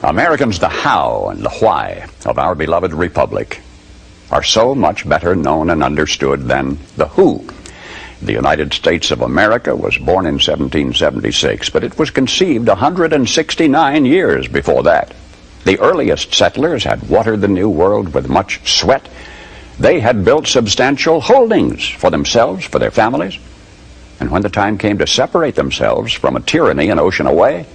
Americans, the how and the why of our beloved republic are so much better known and understood than the who. The United States of America was born in 1776, but it was conceived 169 years before that. The earliest settlers had watered the New World with much sweat. They had built substantial holdings for themselves, for their families. And when the time came to separate themselves from a tyranny an ocean away,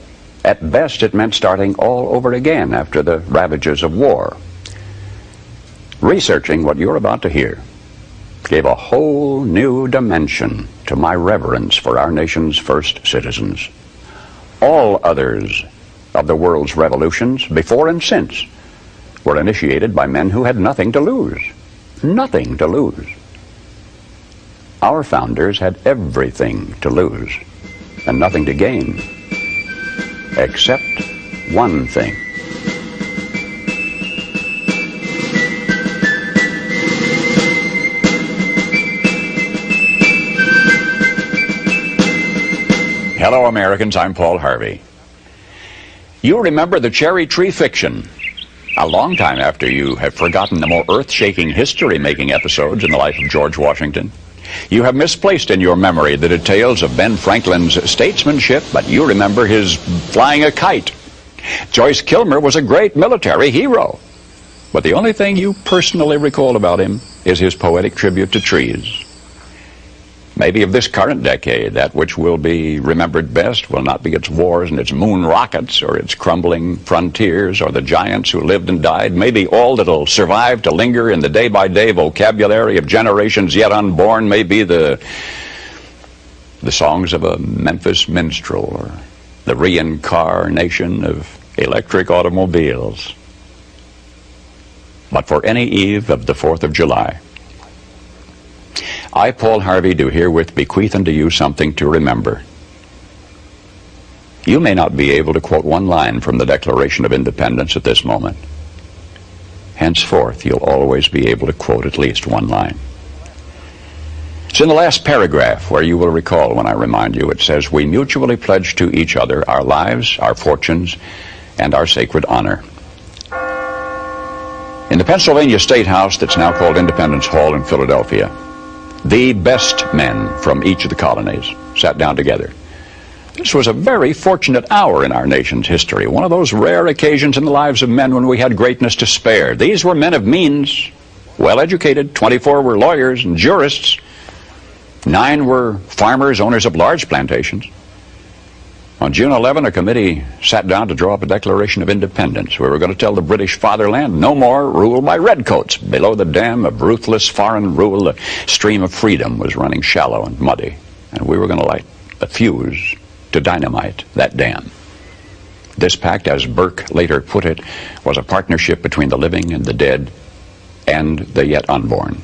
at best it meant starting all over again after the ravages of war. Researching what you're about to hear gave a whole new dimension to my reverence for our nation's first citizens. All others of the world's revolutions, before and since, were initiated by men who had nothing to lose. Nothing to lose. Our founders had everything to lose and nothing to gain, except one thing. Hello, Americans. I'm Paul Harvey. You remember the cherry tree fiction a long time after you have forgotten the more earth-shaking history-making episodes in the life of George Washington. You have misplaced in your memory the details of Ben Franklin's statesmanship, but you remember his flying a kite. Joyce Kilmer was a great military hero, but the only thing you personally recall about him is his poetic tribute to trees. Maybe of this current decade, that which will be remembered best will not be its wars and its moon rockets or its crumbling frontiers or the giants who lived and died. Maybe all that'll survive to linger in the day-by-day vocabulary of generations yet unborn may be the songs of a Memphis minstrel or the reincarnation of electric automobiles. But for any eve of the 4th of July, I, Paul Harvey, do herewith bequeath unto you something to remember. You may not be able to quote one line from the Declaration of Independence at this moment. Henceforth, you'll always be able to quote at least one line. It's in the last paragraph where you will recall when I remind you. It says, "We mutually pledge to each other our lives, our fortunes, and our sacred honor." In the Pennsylvania State House that's now called Independence Hall in Philadelphia, the best men from each of the colonies sat down together. This was a very fortunate hour in our nation's history, one of those rare occasions in the lives of men when we had greatness to spare. These were men of means, well-educated. 24 were lawyers and jurists. 9 were farmers, owners of large plantations. On June 11, a committee sat down to draw up a Declaration of Independence. We were going to tell the British fatherland no more rule by redcoats. Below the dam of ruthless foreign rule, the stream of freedom was running shallow and muddy, and we were going to light a fuse to dynamite that dam. This pact, as Burke later put it, was a partnership between the living and the dead and the yet unborn.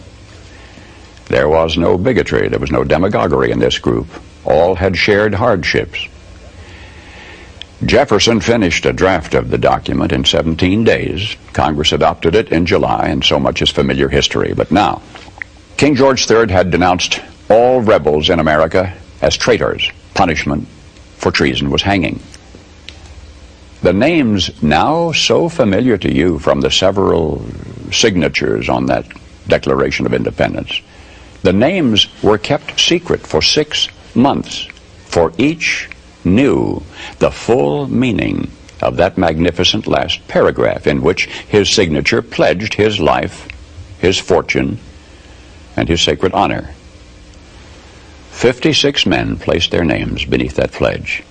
There was no bigotry, there was no demagoguery in this group. All had shared hardships. Jefferson finished a draft of the document in 17 days. Congress adopted it in July, and so much is familiar history. But now, King George III had denounced all rebels in America as traitors. Punishment for treason was hanging. The names now so familiar to you from the several signatures on that Declaration of Independence, the names were kept secret for 6 months, for each knew the full meaning of that magnificent last paragraph in which his signature pledged his life, his fortune, and his sacred honor. 56 men placed their names beneath that pledge.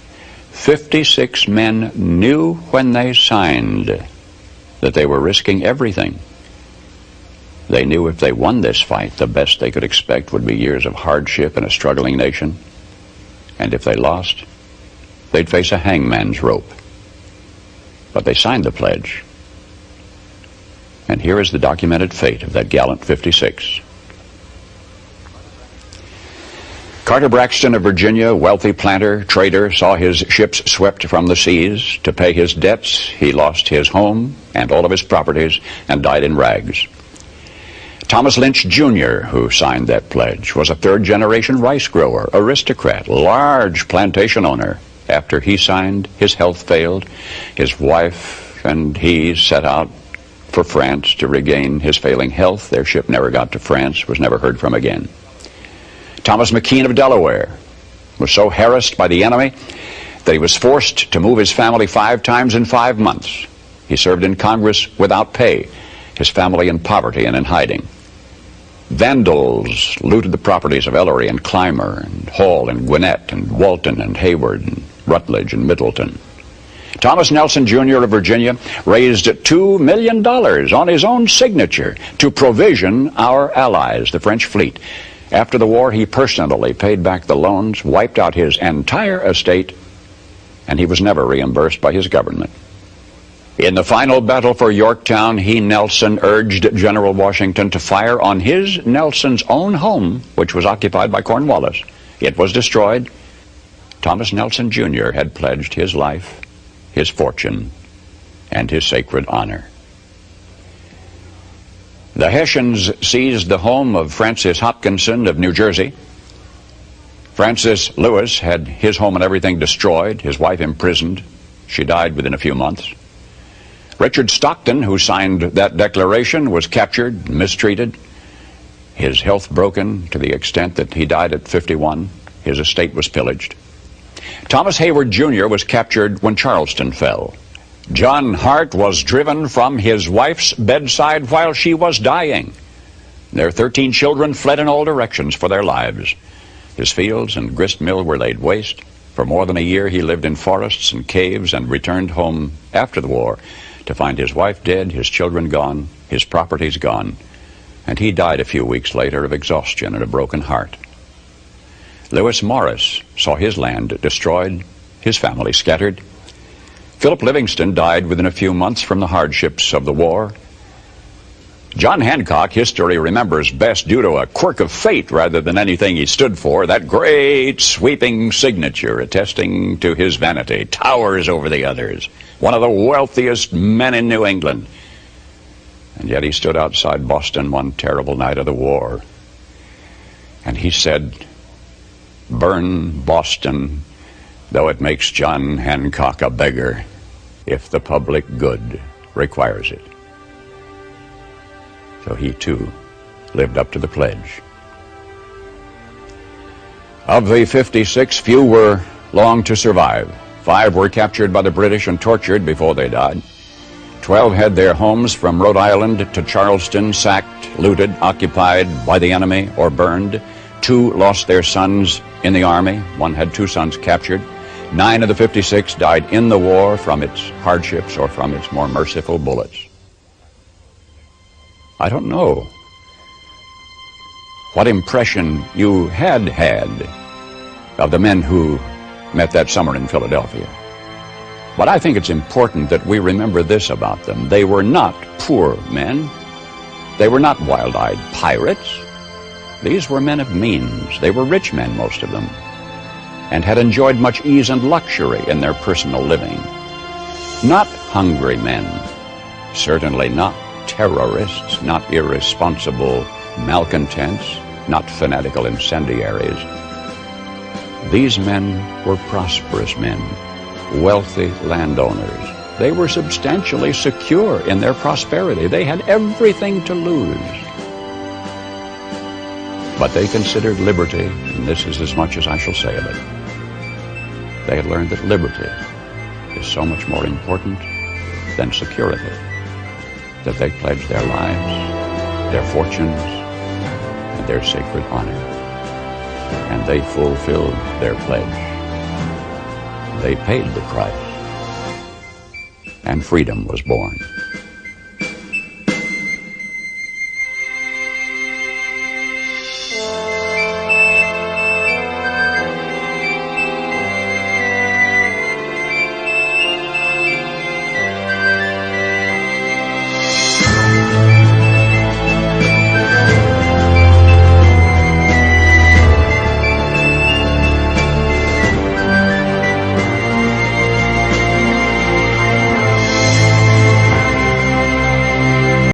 56 men knew when they signed that they were risking everything. They knew if they won this fight, the best they could expect would be years of hardship in a struggling nation. And if they lost, they'd face a hangman's rope. But they signed the pledge. And here is the documented fate of that gallant 56. Carter Braxton of Virginia, wealthy planter, trader, saw his ships swept from the seas. To pay his debts, he lost his home and all of his properties and died in rags. Thomas Lynch Jr., who signed that pledge, was a third-generation rice grower, aristocrat, large plantation owner. After he signed, his health failed. His wife and he set out for France to regain his failing health. Their ship never got to France, was never heard from again. Thomas McKean of Delaware was so harassed by the enemy that he was forced to move his family 5 times in 5 months. He served in Congress without pay, his family in poverty and in hiding. Vandals looted the properties of Ellery and Clymer and Hall and Gwinnett and Walton and Hayward and Rutledge and Middleton. Thomas Nelson, Jr. of Virginia raised $2 million on his own signature to provision our allies, the French fleet. After the war, he personally paid back the loans, wiped out his entire estate, and he was never reimbursed by his government. In the final battle for Yorktown, he, Nelson, urged General Washington to fire on his, Nelson's, own home, which was occupied by Cornwallis. It was destroyed. Thomas Nelson, Jr. had pledged his life, his fortune, and his sacred honor. The Hessians seized the home of Francis Hopkinson of New Jersey. Francis Lewis had his home and everything destroyed, his wife imprisoned. She died within a few months. Richard Stockton, who signed that declaration, was captured, mistreated, his health broken to the extent that he died at 51. His estate was pillaged. Thomas Hayward, Jr. was captured when Charleston fell. John Hart was driven from his wife's bedside while she was dying. Their 13 children fled in all directions for their lives. His fields and grist mill were laid waste. For more than a year he lived in forests and caves and returned home after the war to find his wife dead, his children gone, his properties gone, and he died a few weeks later of exhaustion and a broken heart. Lewis Morris saw his land destroyed, his family scattered. Philip Livingston died within a few months from the hardships of the war. John Hancock, history remembers best due to a quirk of fate rather than anything he stood for, that great sweeping signature attesting to his vanity, towers over the others, one of the wealthiest men in New England. And yet he stood outside Boston one terrible night of the war, and he said, "Burn Boston, though it makes John Hancock a beggar, if the public good requires it." So he, too, lived up to the pledge. Of the 56, few were long to survive. 5 were captured by the British and tortured before they died. 12 had their homes from Rhode Island to Charleston sacked, looted, occupied by the enemy, or burned. 2 lost their sons in the army. 1 had 2 sons captured. 9 of the 56 died in the war from its hardships or from its more merciful bullets. I don't know what impression you had of the men who met that summer in Philadelphia. But I think it's important that we remember this about them. They were not poor men. They were not wild-eyed pirates. These were men of means. They were rich men, most of them, and had enjoyed much ease and luxury in their personal living. Not hungry men, certainly not terrorists, not irresponsible malcontents, not fanatical incendiaries. These men were prosperous men, wealthy landowners. They were substantially secure in their prosperity. They had everything to lose. But they considered liberty, and this is as much as I shall say of it. They had learned that liberty is so much more important than security, that they pledged their lives, their fortunes, and their sacred honor. And they fulfilled their pledge. They paid the price, and freedom was born.